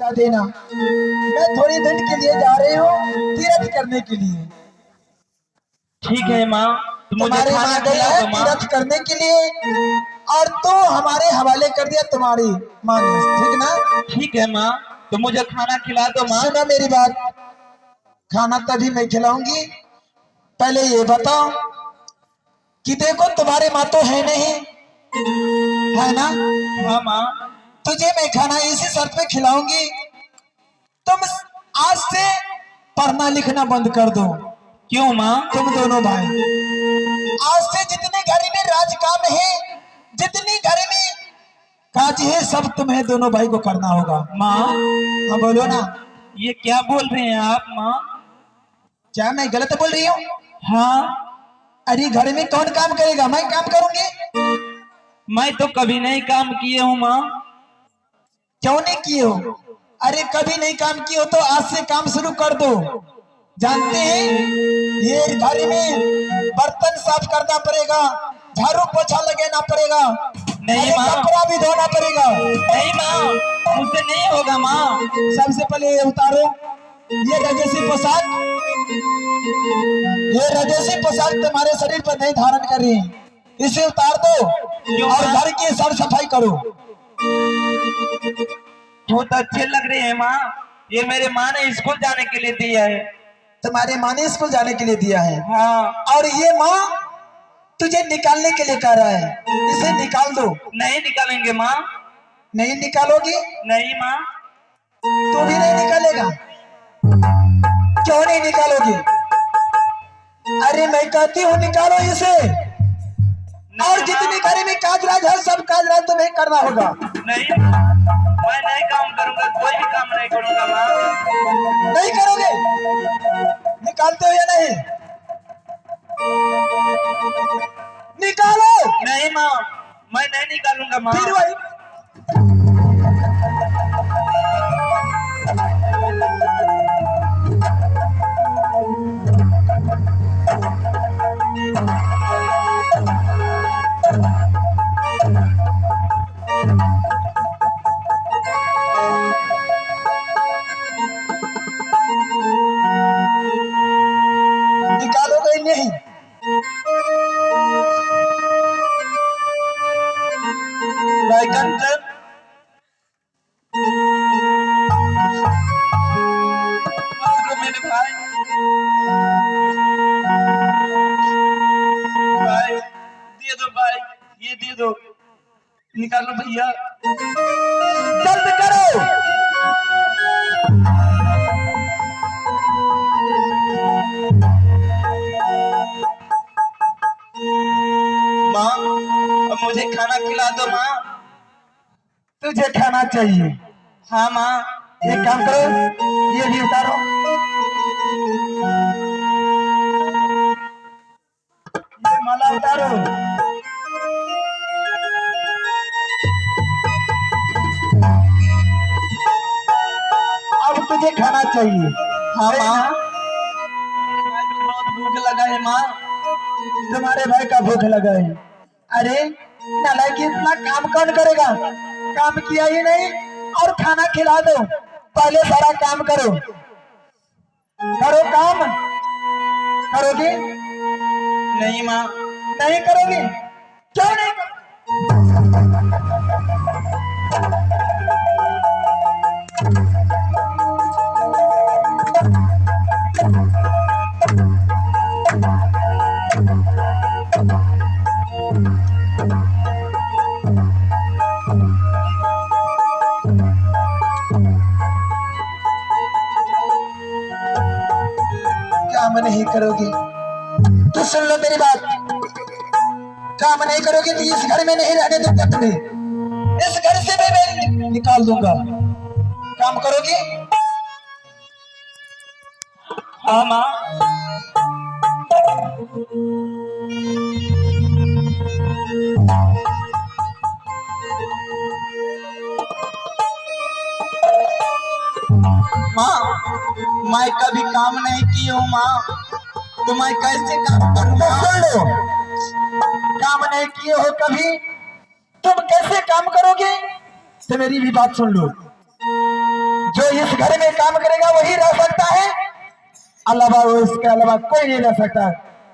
खिला देना। मैं थोड़ी दिन के लिए जा रही हूँ तीर्थ करने के लिए। ठीक है माँ, तुम्हारी माँ गई है तीर्थ करने के लिए और तो हमारे हवाले कर दिया तुम्हारी माँ ने, ठीक ना? ठीक है माँ, तो मुझे खाना खिला दो माँ। सुनो मेरी बात, खाना तभी मैं खिलाऊंगी। पहले ये बताओ कि देखो तुम्हारे माँ तो है नहीं, है ना? हाँ माँ। तुझे मैं खाना इसी शर्त पे खिलाऊंगी, तुम आज से पढ़ना लिखना बंद कर दो। क्यों माँ? तुम दोनों भाई आज से जितने घर में राज काम है, जितनी घर में काज है, सब तुम्हें दोनों भाई को करना होगा। माँ हाँ बोलो ना। ये क्या बोल रहे हैं आप माँ? क्या मैं गलत बोल रही हूँ? हाँ। अरे घर में कौन काम करेगा? मैं काम करूंगी। मैं तो कभी नहीं काम किए हूँ माँ। क्यों नहीं किए हो? अरे कभी नहीं काम किए हो तो आज से काम शुरू कर दो। जानते हैं ये घर में बर्तन साफ करना पड़ेगा, झाड़ू पोछा लगाना पड़ेगा, नहीं माँ, कपड़ा भी धोना पड़ेगा। नहीं माँ, मुझसे नहीं होगा माँ। सबसे पहले ये उतारो, ये रजसी पोशाक, ये रजसी पोशाक तुम्हारे शरीर पर नहीं धारण कर रही, इसे उतार दो और घर की साफ सफाई करो। बहुत अच्छे लग रहे हैं माँ, ये मेरे माँ ने स्कूल जाने के लिए दिया है। तुम्हारे माँ ने स्कूल जाने के लिए दिया है? हाँ। और ये माँ तुझे निकालने के लिए कह रहा है, इसे निकाल दो। नहीं निकालेंगे माँ। नहीं निकालोगी? नहीं माँ। तू भी नहीं निकालेगा? क्यों नहीं निकालोगी? अरे मैं कहती हूँ निकालो इसे, और जितनी घर में काजराज है सब काजराज तुम्हें करना होगा। नहीं, मैं नहीं काम करूंगा, कोई भी काम नहीं करूंगा माँ। नहीं करोगे? निकालते हो या नहीं? निकालो। नहीं माँ, मैं नहीं निकालूंगा माँ। फिर वही निकालोगे नहीं? बैगन सर, मेरे भाई, भाई दे दो भाई, ये दे दो, निकालो भैया, जल्द करो। माँ अब मुझे खाना खिला दो माँ। तुझे खाना चाहिए? हाँ माँ। एक काम करो, ये भी उतारो, ये माला उतारो। अब तुझे खाना चाहिए? हाँ माँ। बहुत भूख लगा है माँ। तुम्हारे भाई का भूख लगा है? अरे नालायक, इतना काम कौन करेगा? काम किया ही नहीं और खाना खिला दो। पहले सारा काम करो, करो काम। करोगे? नहीं माँ। नहीं करोगे? क्यों नहीं काम नहीं करोगी तो सुन लो मेरी बात, काम नहीं करोगी तो इस घर में नहीं रहने दूंगा तुम्हें, इस घर से मैं निकाल दूंगा। काम करोगी? हाँ माँ। माँ मैं कभी काम नहीं की हूँ माँ, तो मैं कैसे काम करूँगा? सुन लो, काम नहीं किए हो कभी, तुम कैसे काम करोगे? तो मेरी भी बात सुन लो। जो इस घर में काम करेगा वही रह सकता है, अलावा वो इसके अलावा कोई नहीं रह सकता।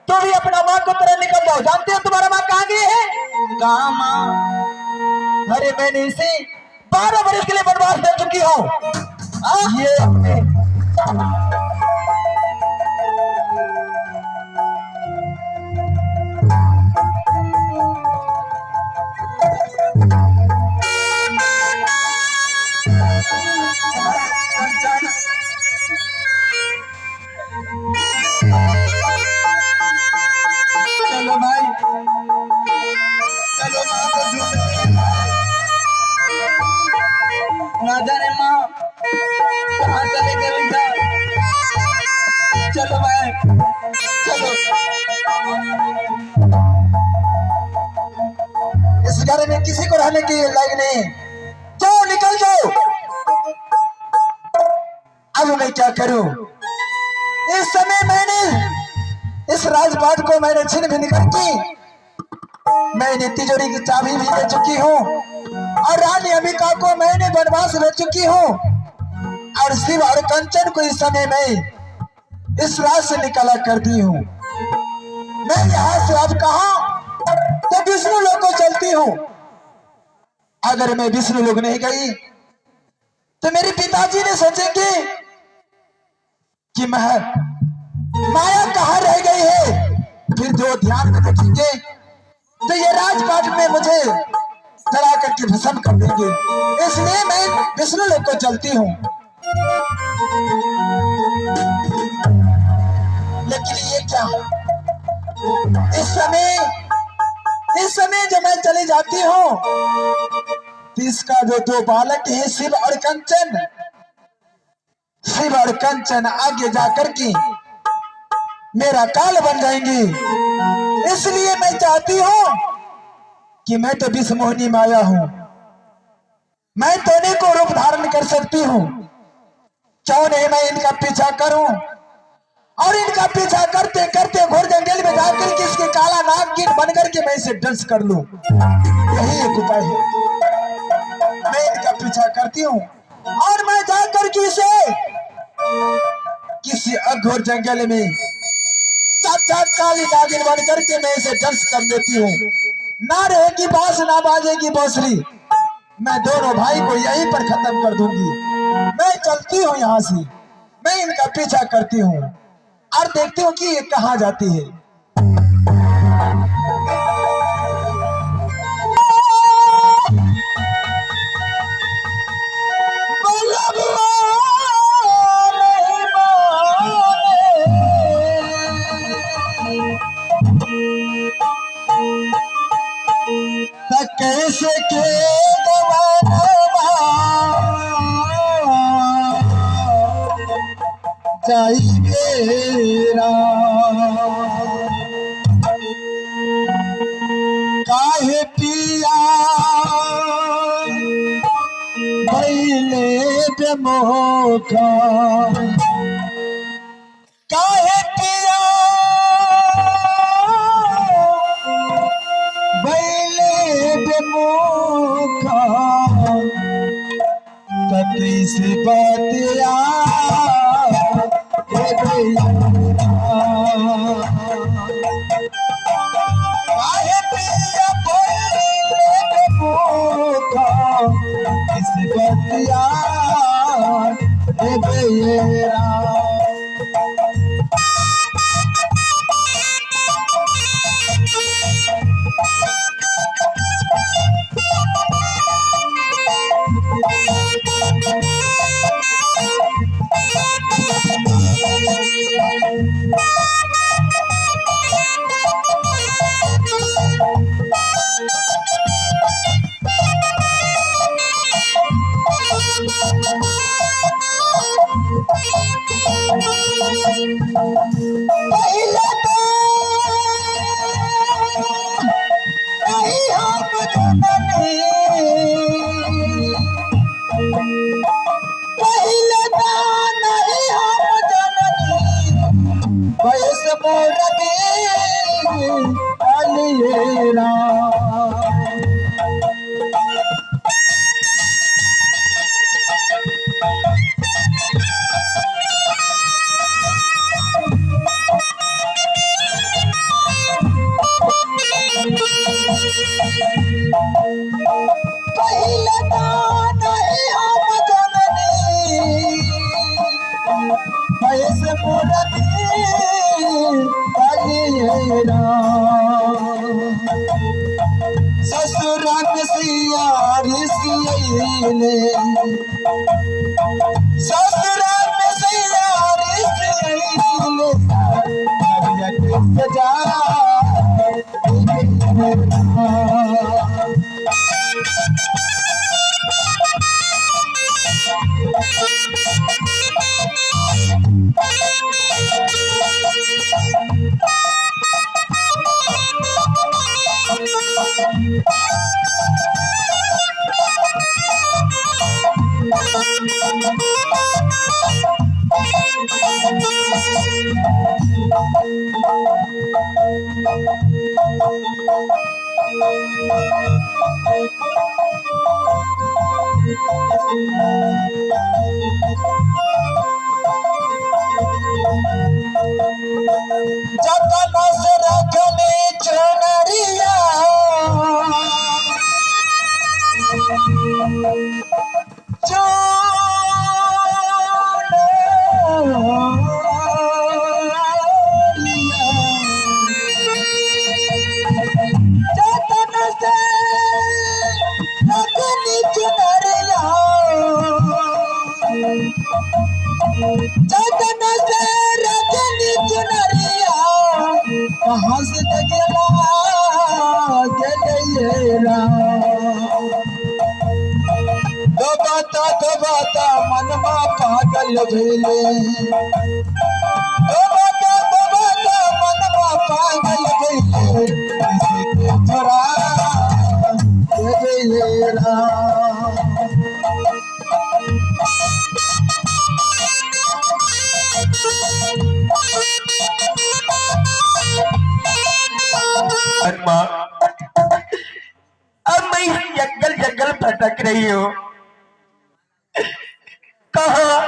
तो भी अपना माँ को तरह निकल जाओ। जानते हो तुम्हारा माँ कहाँ गई है? कहाँ माँ? अरे मैंने इसे 12 वर्ष के लिए वनवास दे चुकी हूँ। ये अपने चलो भाई, चलो माँ को ढूंढते हैं। ना जाने माँ कहाँ चले गए उनका। चलो भाई, चलो। इस घर में किसी को रहने की लायक नहीं। जाओ, निकल जाओ। अब मैं क्या करूं? इस समय मैंने इस राजपाट को मैंने छीन भिन करके मैंने तिजोरी की चाबी भी ले चुकी हूँ और रानी अंबिका को मैंने वनवास ले चुकी हूँ और शिव और कंचन को इस समय मैं इस रात से निकाला करती हूँ। मैं यहाँ से अब कहा तो विष्णु लोक को चलती हूँ। अगर मैं विष्णु लोक नहीं गई तो मेरे पिताजी ने सोचेंगे कि माया कहाँ रह गई है। फिर जो ध्यान में रखेंगे तो ये राजपाट में मुझे जला करके भस्म कर देंगे। इसलिए मैं विष्णु लोक को चलती हूँ। लेकिन ये क्या, इस समय जब मैं चली जाती हूँ तो इसका जो दो बालक है शिव और कंचन आगे जाकर के मेरा काल बन जाएंगे। इसलिए मैं चाहती हूँ कि मैं तो विष मोहिनी माया हूँ, मैं तोने को रूप धारण कर सकती हूँ। क्यों नहीं मैं इनका पीछा करूं और इनका पीछा करते करते घोर जंगल में जाकर के इसके काला नाग कीट बन करके मैं इसे डंस कर लूं। यही एक उपाय है। मैं इनका पीछा करती हूँ और मैं जाकर के इसे किसी अघोर जंगल में साक्षात काली नागिन बन करके मैं इसे डंस कर देती हूँ। ना रहेगी बांस ना बाजेगी बांसुरी। मैं दोनों भाई को यहीं पर खत्म कर दूंगी। मैं चलती हूँ यहाँ से, मैं इनका पीछा करती हूँ और देखती हूँ कि ये कहाँ जाती है। कैसे के जाइएरा काहे पिया भैले बेमोखा, काहे पिया भैले बेमोखा, कैसे बतिया कैसे मुरली बलिएरा ससुराल सियारी सियले ससुराल में सियारी सियले सजा जतन से रखले चुनरिया जतन से रखले चुनरिया जतन से रखले चुनरिया कहाँ से तकेला गेलेरा दबाता मनमा पागल भइले दबाता मनमा पागल भइले किसी के छोरा गेलेरा माँ, अब मैं इस जंगल जंगल भटक रही हूँ। कहा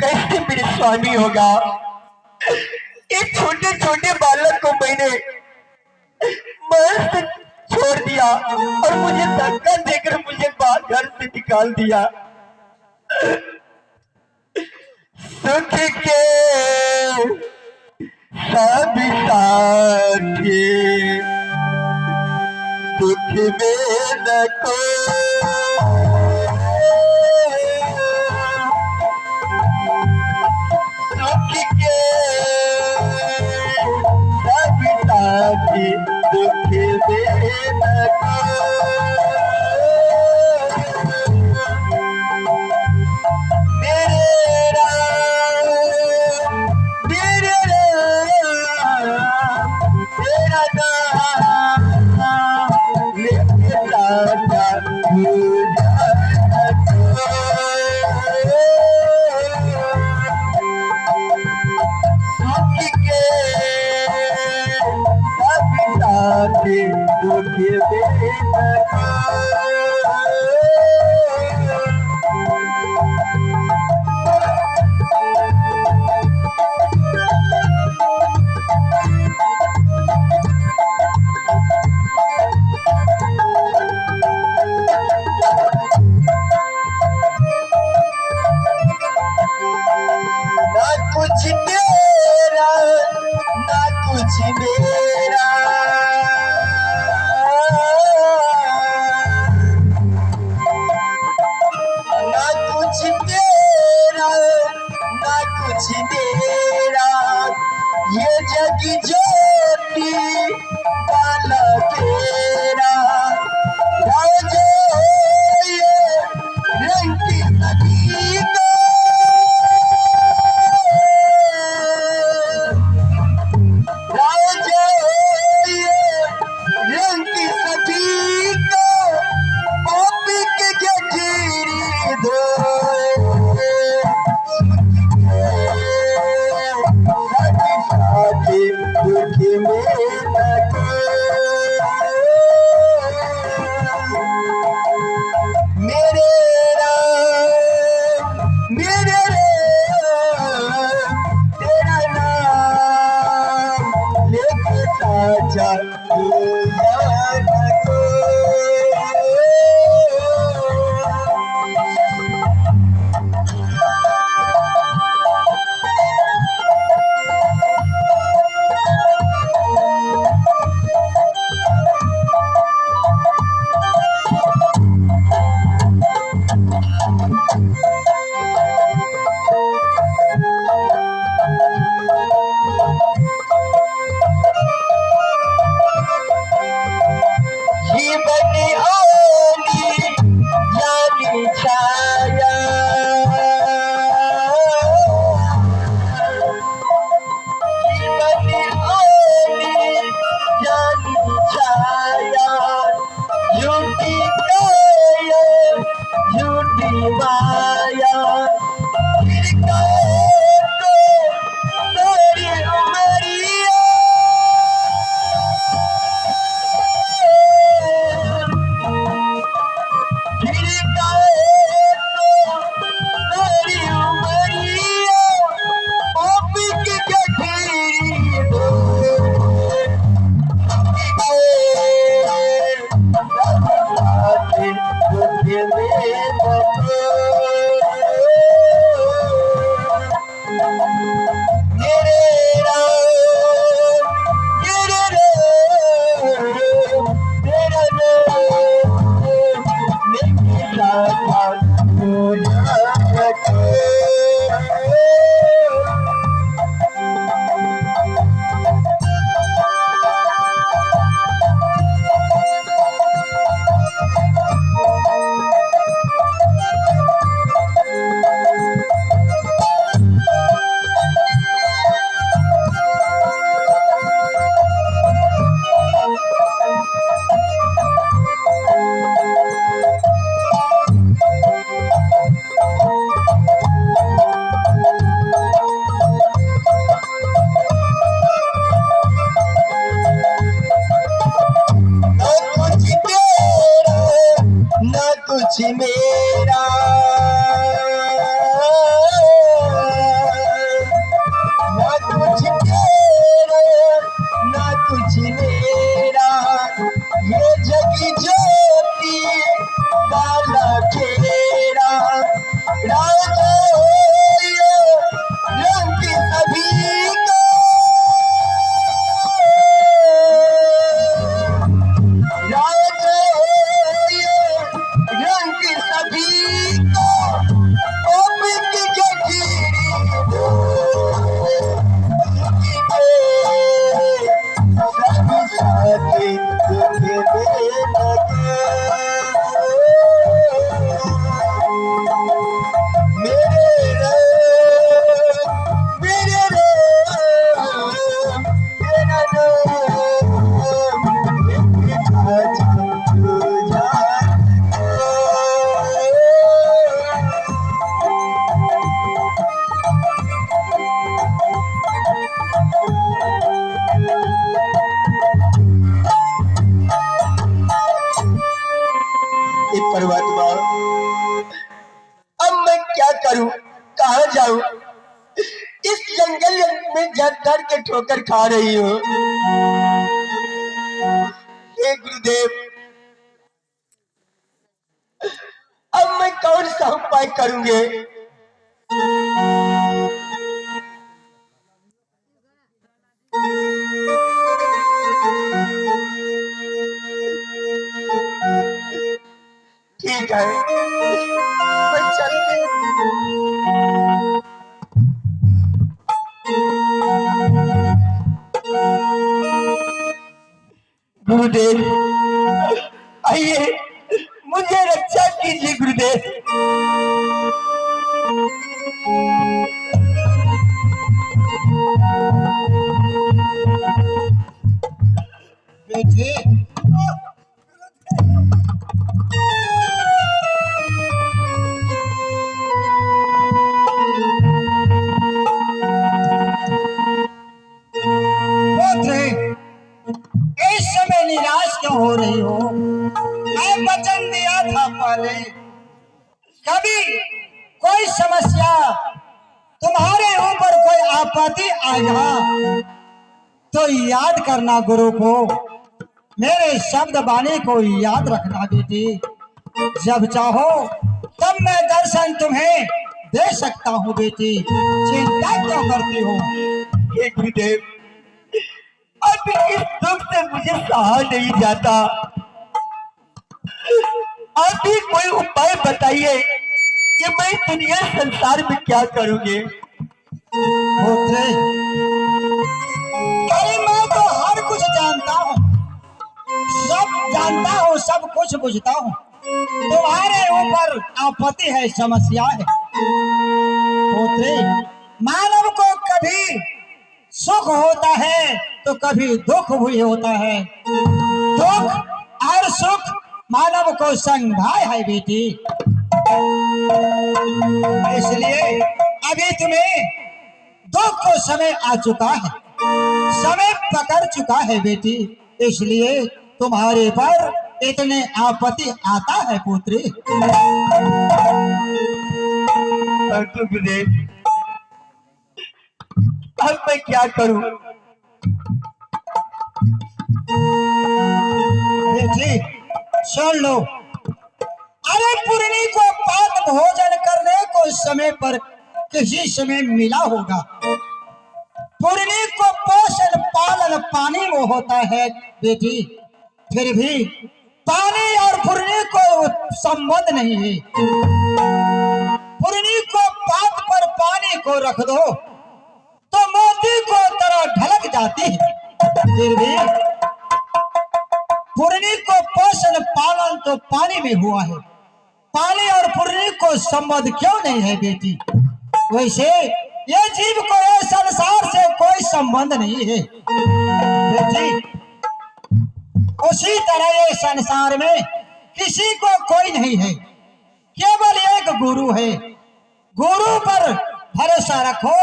कैसे मेरे स्वामी होगा। एक छोटे छोटे बालक को मैंने मस्त छोड़ दिया और मुझे धक्का देकर मुझे बाहर घर से निकाल दिया। सुख के सब साथी दुख में न को सुख के सब साथी दुख में न को कुछ तेरा ना कुछ मेरा ना कुछ तेरा ना कुछ मेरा ये जग ज्योति वाला तेरा राजो ये रंग की सभी को कहाँ जाऊं? इस जंगल में डर डर के ठोकर खा रही हूँ। हे गुरुदेव, अब मैं कौन सा उपाय करूंगे? ठीक है, मैं चलती हूँ। गुरुदेव आइए, मुझे रक्षा कीजिए गुरुदेव। बेटे इस समय निराश क्यों हो रही हो? मैं वचन दिया था पहले, कभी कोई समस्या तुम्हारे ऊपर कोई आपत्ति आएगा तो याद करना गुरु को, मेरे शब्द वाणी को याद रखना बेटी। जब चाहो तब मैं दर्शन तुम्हें दे सकता हूँ बेटी, चिंता क्यों करती हो? हे गुरुदेव, अब इस दुख से मुझे सहा नहीं जाता। आप भी कोई उपाय बताइए कि मैं दुनिया संसार में क्या करूंगी? पुत्र, अरे मैं तो हर कुछ जानता हूँ, सब जानता हूँ, सब कुछ बुझता हूँ। तुम्हारे ऊपर आपत्ति है, समस्या है पुत्र। मानव को कभी सुख होता है तो कभी दुख भी होता है। दुख और सुख मानव को संभाय है बेटी। इसलिए अभी तुम्हें दुख को समय आ चुका है, समय पकड़ चुका है बेटी, इसलिए तुम्हारे पर इतने आपत्ति आता है पुत्री। गुरुदेव, अब मैं क्या करूं? बेटी सुन लो, अरे पुरनी को पात भोजन करने को समय पर किसी समय मिला होगा। पुरनी को पोषण पालन पानी में होता है बेटी, फिर भी पानी और पुरनी को संबंध नहीं है। पुरनी को पात पर पानी को रख दो तो मोती को तरह ढलक जाती है, फिर भी पुरनी को पोषण पालन तो पानी में हुआ है, पानी और पुरनी को संबंध क्यों नहीं है बेटी? वैसे ये जीव को ये संसार से कोई संबंध नहीं है बेटी। उसी तरह ये संसार में किसी को कोई नहीं है, केवल एक गुरु है। गुरु पर भरोसा रखो,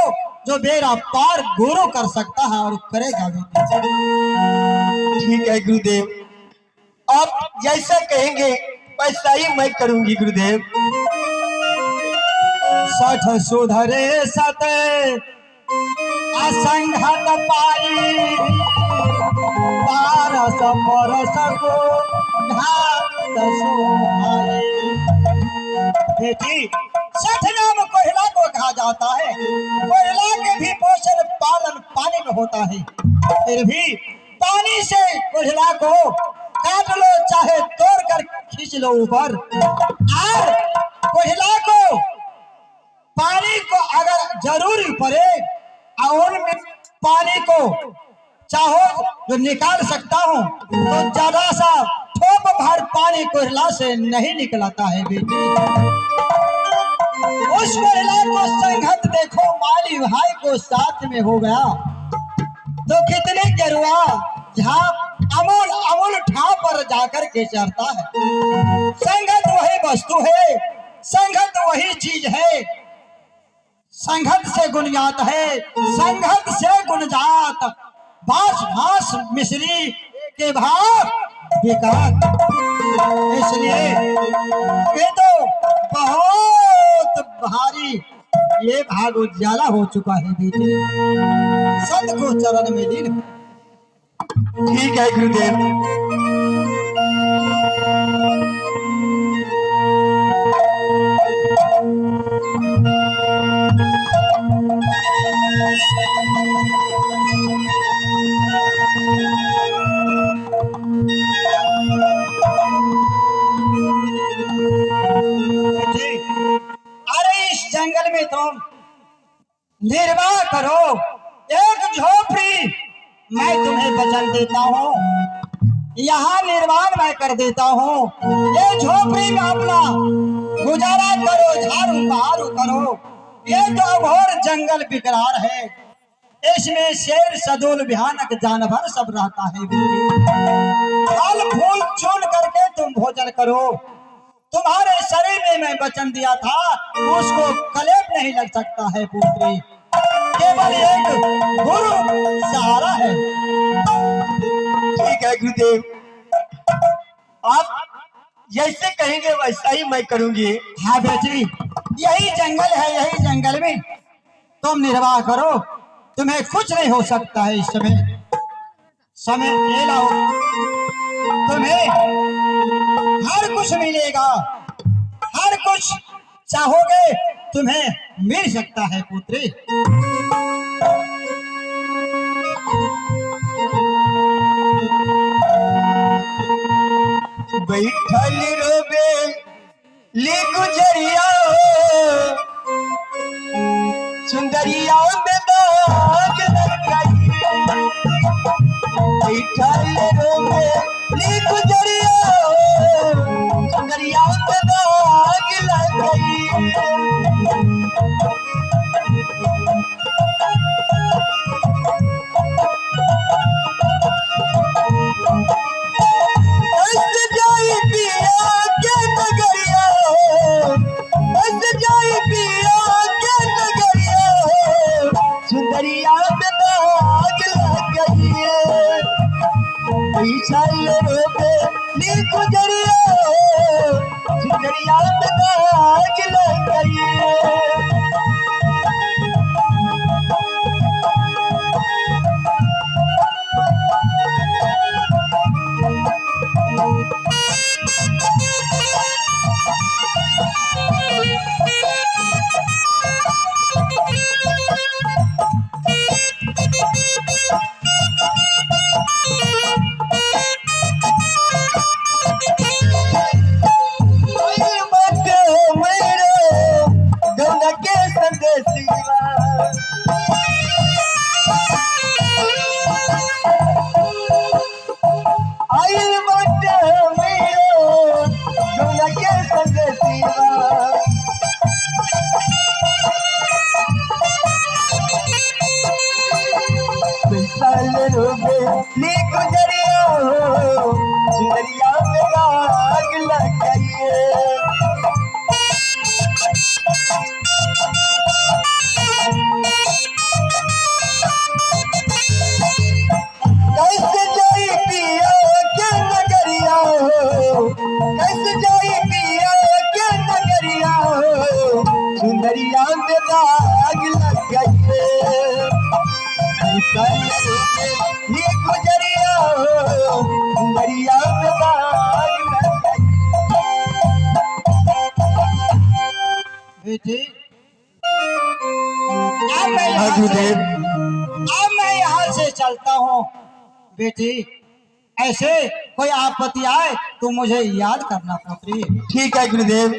जो बेड़ा पार गुरु कर सकता है और करेगा बेटी। ठीक है गुरुदेव, आप जैसा कहेंगे वैसा ही मैं करूंगी गुरुदेव। सठ सुधरे सत असंगत पाई, पारस परस को घात सुहाई। बेटी सठ नाम कोयला को कहा जाता है, कोयला के भी पोषण पालन पानी में होता है, फिर भी पानी से कोयला को काट लो, चाहे तोड़ कर खींच लो ऊपर, और कोयला को पानी को अगर जरूरी पड़े और उनमें पानी को चाहो तो निकाल सकता हूँ, तो ज्यादा सा ठोप भर पानी कोयला से नहीं निकलता है बेटी। उस कोयला को संगत देखो, माली भाई को साथ में हो गया तो कितने गिरवा जहाँ अमूल अमूल ठाव पर जाकर के चढ़ता है। संगत वही वस्तु है, संगत वही चीज है, संगत से गुणजात है, संगत से गुणजात, बास भास मिश्री के भाव विकास। इसलिए ये तो बहुत भारी ये भाग उजाला हो चुका है बेटी, संत को चरण में लीन। ठीक है गुरुदेव। अरे इस जंगल में तुम निर्वाह करो एक झोपड़ी, मैं तुम्हें वचन देता हूँ, यहाँ निर्माण मैं कर देता हूँ। ये झोपड़ी में अपना गुजारा करो, झाड़ू बहारू करो। ये तो घोर जंगल बिकरार है, इसमें शेर सदूल भयानक जानवर सब रहता है। फल फूल चुन करके तुम भोजन करो। तुम्हारे शरीर में मैं वचन दिया था, उसको कलेप नहीं लग सकता है पुत्री, केवल एक गुरु सहारा है। ठीक है गुरुदेव, आप जैसे कहेंगे वैसा ही मैं करूंगी। हाँ बेटी, यही जंगल है, यही जंगल में तुम निर्वाह करो, तुम्हें कुछ नहीं हो सकता है। इस समय ये लाओ, तुम्हें हर कुछ मिलेगा, हर कुछ चाहोगे तुम्हें मिल सकता है पुत्री। बैठल रोबे ली गुजरिया सुंदरिया में दाग लग गई। बैठल रोबे ली गुजरिया सुंदरिया में दाग लग गई। अब मैं यहाँ से चलता हूँ बेटी, ऐसे कोई आपत्ति आए तो मुझे याद करना पुत्री। ठीक है गुरुदेव।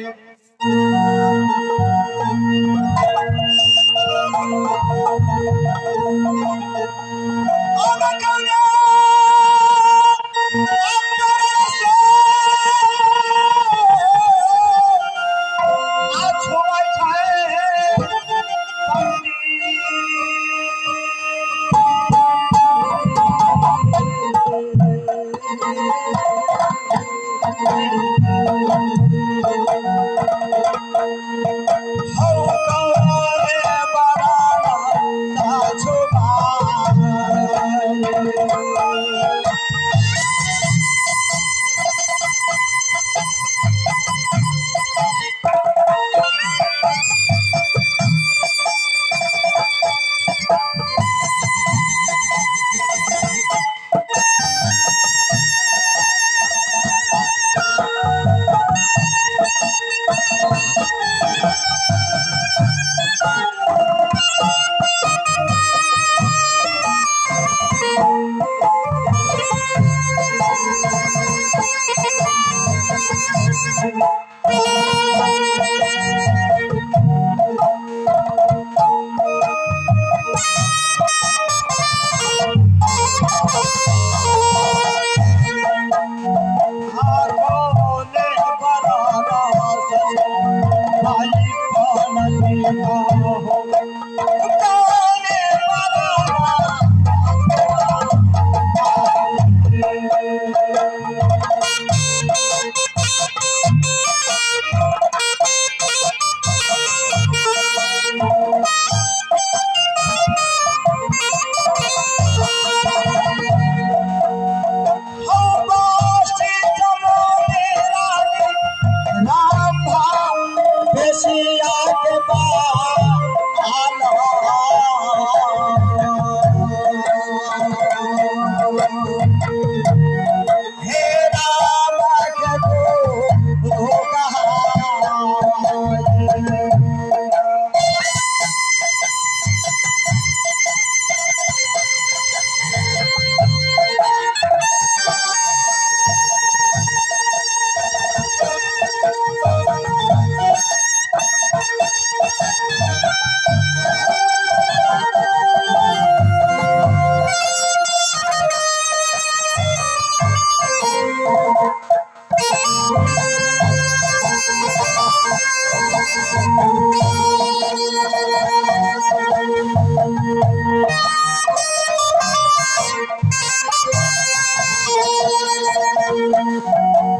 Oh, God. हो कौन हो बासी जमाने राम भाव बेसिया के हे राम के दो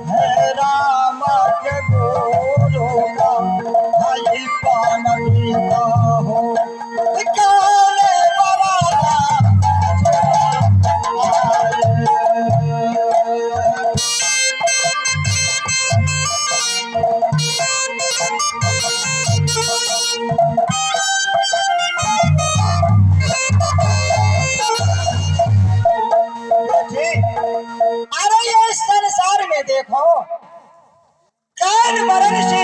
हे राम के गोरो का भाई पान पीता हो कौन अरे ये संसार में देखो कौन वरण से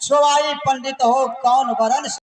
छुआई पंडित हो कौन वरण